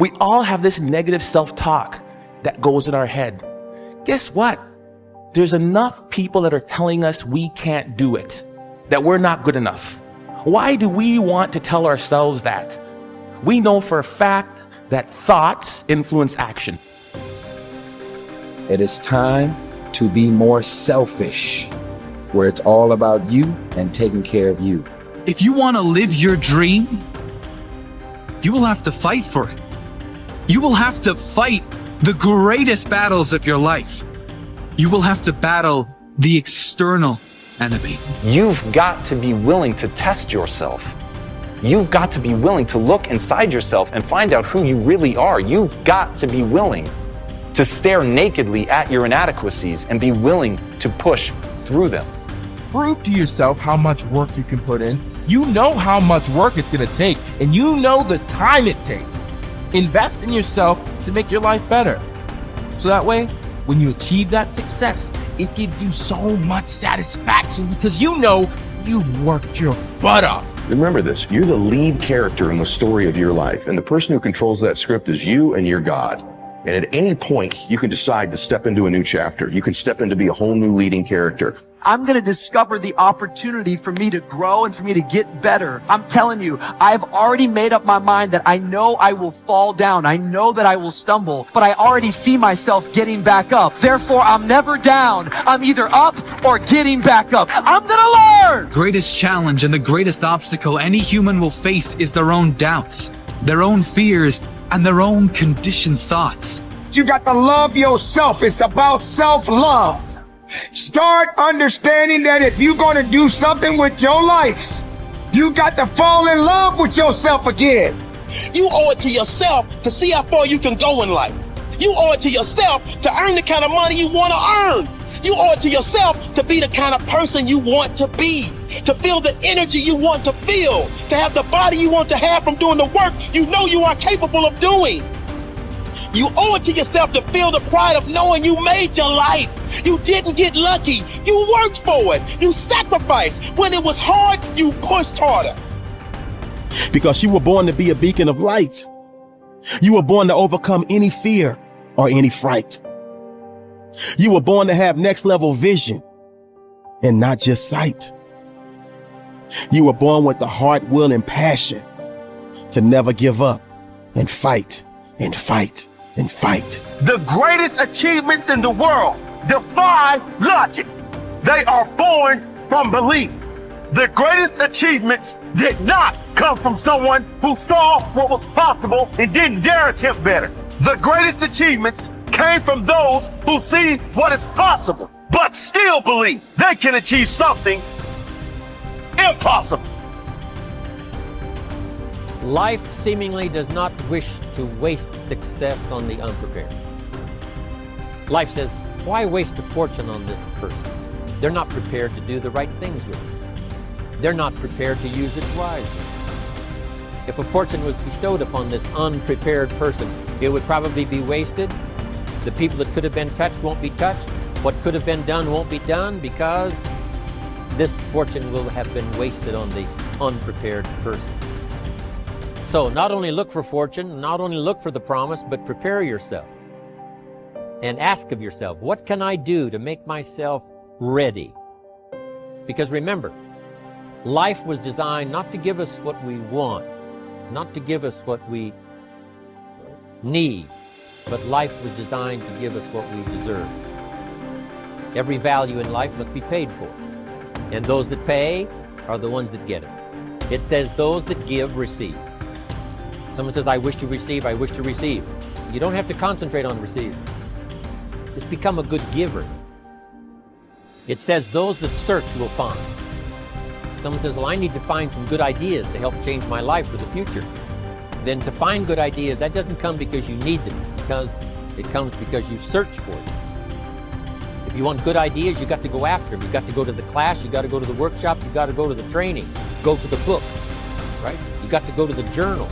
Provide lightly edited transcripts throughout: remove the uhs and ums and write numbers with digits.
We all have this negative self-talk that goes in our head. Guess what? There's enough people that are telling us we can't do it, that we're not good enough. Why do we want to tell ourselves that? We know for a fact that thoughts influence action. It is time to be more selfish, where it's all about you and taking care of you. If you want to live your dream, you will have to fight for it. You will have to fight the greatest battles of your life. You will have to battle the external enemy. You've got to be willing to test yourself. You've got to be willing to look inside yourself and find out who you really are. You've got to be willing to stare nakedly at your inadequacies and be willing to push through them. Prove to yourself how much work you can put in. You know how much work it's going to take, and you know the time it takes. Invest in yourself to make your life better. So that way, when you achieve that success, it gives you so much satisfaction because you know you worked your butt off. Remember this, you're the lead character in the story of your life, and the person who controls that script is you and your God. And at any point, you can decide to step into a new chapter. You can step in to be a whole new leading character. I'm going to discover the opportunity for me to grow and for me to get better. I'm telling you, I've already made up my mind that I know I will fall down. I know that I will stumble, but I already see myself getting back up. Therefore, I'm never down. I'm either up or getting back up. I'm going to learn. Greatest challenge and the greatest obstacle any human will face is their own doubts, their own fears, and their own conditioned thoughts. You got to love yourself. It's about self-love. Start understanding that if you're going to do something with your life, you got to fall in love with yourself again. You owe it to yourself to see how far you can go in life. You owe it to yourself to earn the kind of money you want to earn. You owe it to yourself to be the kind of person you want to be, to feel the energy you want to feel, to have the body you want to have from doing the work you know you are capable of doing. You owe it to yourself to feel the pride of knowing you made your life. You didn't get lucky. You worked for it. You sacrificed. When it was hard, you pushed harder. Because you were born to be a beacon of light. You were born to overcome any fear or any fright. You were born to have next level vision and not just sight. You were born with the heart, will, and passion to never give up and fight and fight and fight. The greatest achievements in the world defy logic. They are born from belief. The greatest achievements did not come from someone who saw what was possible and didn't dare attempt better. The greatest achievements came from those who see what is possible, but still believe they can achieve something impossible. Life seemingly does not wish to waste success on the unprepared. Life says, why waste a fortune on this person? They're not prepared to do the right things with it. They're not prepared to use it wisely. If a fortune was bestowed upon this unprepared person, it would probably be wasted. The people that could have been touched won't be touched. What could have been done won't be done because this fortune will have been wasted on the unprepared person. So not only look for fortune, not only look for the promise, but prepare yourself and ask of yourself, what can I do to make myself ready? Because remember, life was designed not to give us what we want, not to give us what we need, but life was designed to give us what we deserve. Every value in life must be paid for, and those that pay are the ones that get it. It says those that give receive. Someone says, I wish to receive, I wish to receive. You don't have to concentrate on receiving. Just become a good giver. It says those that search will find. Someone says, well, I need to find some good ideas to help change my life for the future. Then to find good ideas, that doesn't come because you need them, because it comes because you search for them. If you want good ideas, you got to go after them. You got to go to the class, you got to go to the workshop, you got to go to the training, go to the book, right? You got to go to the journal.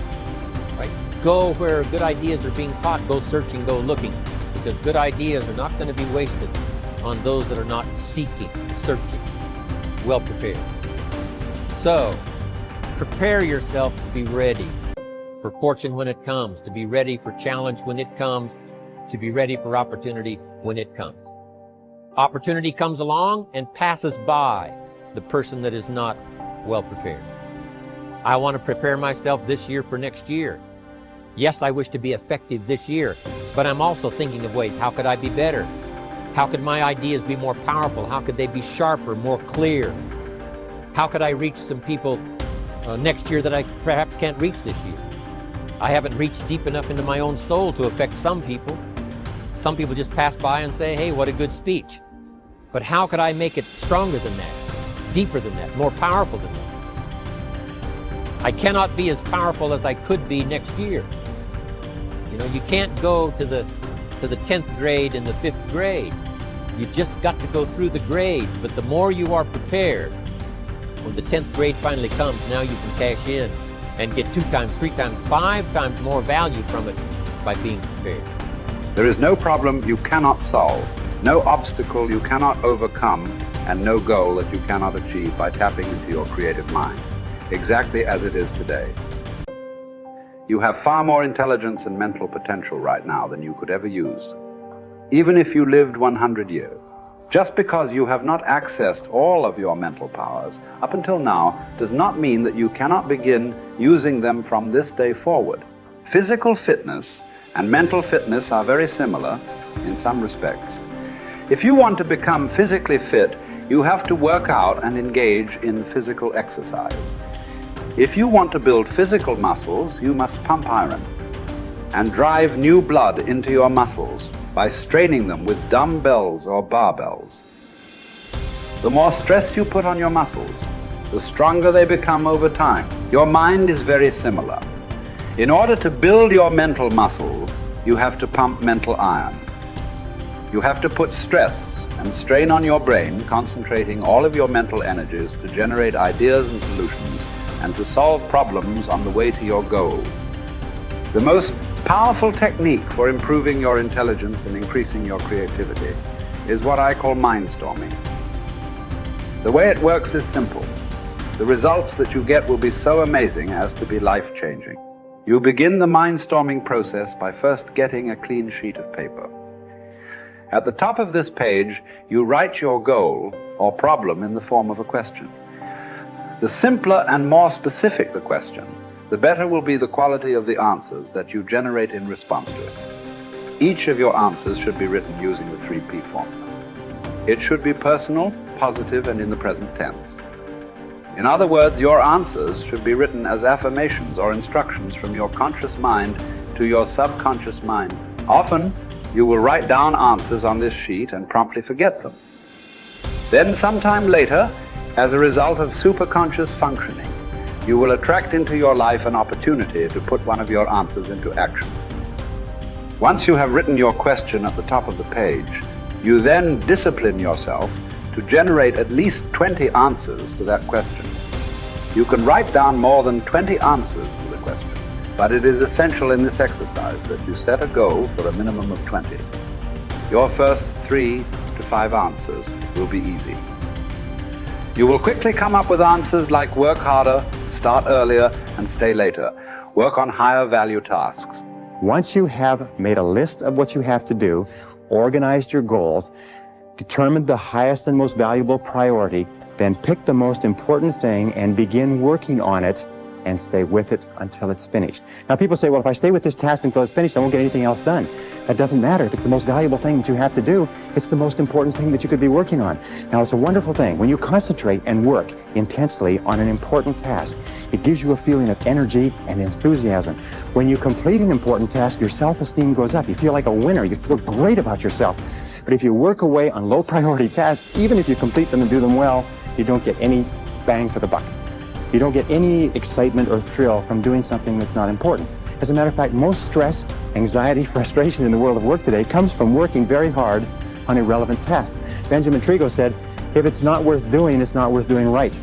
Right? Go where good ideas are being taught, go searching, go looking, because good ideas are not going to be wasted on those that are not seeking, searching, well prepared. So, prepare yourself to be ready for fortune when it comes, to be ready for challenge when it comes, to be ready for opportunity when it comes. Opportunity comes along and passes by the person that is not well prepared. I want to prepare myself this year for next year. Yes, I wish to be effective this year, but I'm also thinking of ways, how could I be better? How could my ideas be more powerful? How could they be sharper, more clear? How could I reach some people next year that I perhaps can't reach this year? I haven't reached deep enough into my own soul to affect some people. Some people just pass by and say, hey, what a good speech. But how could I make it stronger than that, deeper than that, more powerful than that? I cannot be as powerful as I could be next year. You know, you can't go to the 10th grade in the 5th grade. You just got to go through the grades, but the more you are prepared, when the 10th grade finally comes, now you can cash in and get 2 times, 3 times, 5 times more value from it by being prepared. There is no problem you cannot solve, no obstacle you cannot overcome, and no goal that you cannot achieve by tapping into your creative mind, exactly as it is today. You have far more intelligence and mental potential right now than you could ever use, even if you lived 100 years. Just because you have not accessed all of your mental powers up until now does not mean that you cannot begin using them from this day forward. Physical fitness and mental fitness are very similar in some respects. If you want to become physically fit, you have to work out and engage in physical exercise. If you want to build physical muscles, you must pump iron and drive new blood into your muscles by straining them with dumbbells or barbells. The more stress you put on your muscles, the stronger they become over time. Your mind is very similar. In order to build your mental muscles, you have to pump mental iron. You have to put stress and strain on your brain, concentrating all of your mental energies to generate ideas and solutions and to solve problems on the way to your goals. The most powerful technique for improving your intelligence and increasing your creativity is what I call mindstorming. The way it works is simple. The results that you get will be so amazing as to be life-changing. You begin the mindstorming process by first getting a clean sheet of paper. At the top of this page, you write your goal or problem in the form of a question. The simpler and more specific the question, the better will be the quality of the answers that you generate in response to it. Each of your answers should be written using the 3P formula. It should be personal, positive, and in the present tense. In other words, your answers should be written as affirmations or instructions from your conscious mind to your subconscious mind. Often, you will write down answers on this sheet and promptly forget them. Then sometime later, as a result of superconscious functioning, you will attract into your life an opportunity to put one of your answers into action. Once you have written your question at the top of the page, you then discipline yourself to generate at least 20 answers to that question. You can write down more than 20 answers to the question, but it is essential in this exercise that you set a goal for a minimum of 20. Your first 3 to 5 answers will be easy. You will quickly come up with answers like work harder, start earlier, and stay later. Work on higher value tasks. Once you have made a list of what you have to do, organized your goals, determined the highest and most valuable priority, then pick the most important thing and begin working on it and stay with it until it's finished. Now people say, well, if I stay with this task until it's finished, I won't get anything else done. That doesn't matter. If it's the most valuable thing that you have to do, it's the most important thing that you could be working on. Now it's a wonderful thing. When you concentrate and work intensely on an important task, it gives you a feeling of energy and enthusiasm. When you complete an important task, your self-esteem goes up. You feel like a winner. You feel great about yourself. But if you work away on low priority tasks, even if you complete them and do them well, you don't get any bang for the buck. You don't get any excitement or thrill from doing something that's not important. As a matter of fact, most stress, anxiety, frustration in the world of work today comes from working very hard on irrelevant tasks. Benjamin Trigo said, if it's not worth doing, it's not worth doing right.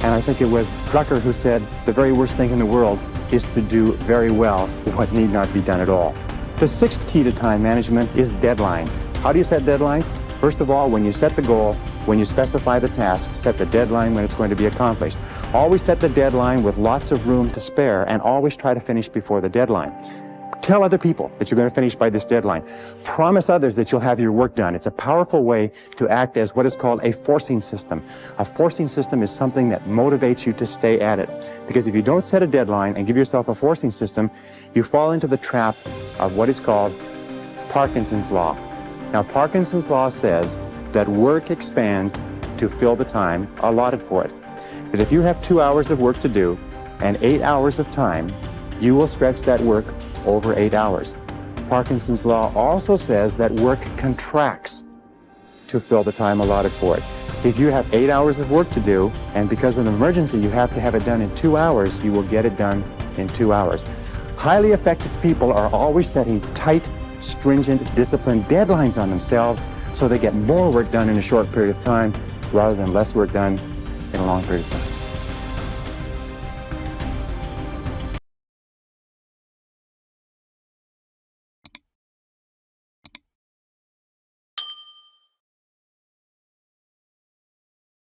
And I think it was Drucker who said, the very worst thing in the world is to do very well what need not be done at all. The 6th key to time management is deadlines. How do you set deadlines? First of all, when you set the goal, when you specify the task, set the deadline when it's going to be accomplished. Always set the deadline with lots of room to spare, and always try to finish before the deadline. Tell other people that you're going to finish by this deadline. Promise others that you'll have your work done. It's a powerful way to act as what is called a forcing system. A forcing system is something that motivates you to stay at it. Because if you don't set a deadline and give yourself a forcing system, you fall into the trap of what is called Parkinson's law. Now, Parkinson's law says that work expands to fill the time allotted for it. That if you have 2 hours of work to do and 8 hours of time, you will stretch that work over 8 hours. Parkinson's law also says that work contracts to fill the time allotted for it. If you have 8 hours of work to do, and because of an emergency you have to have it done in 2 hours, you will get it done in 2 hours. Highly effective people are always setting tight, stringent, disciplined deadlines on themselves so they get more work done in a short period of time rather than less work done in a long period of time.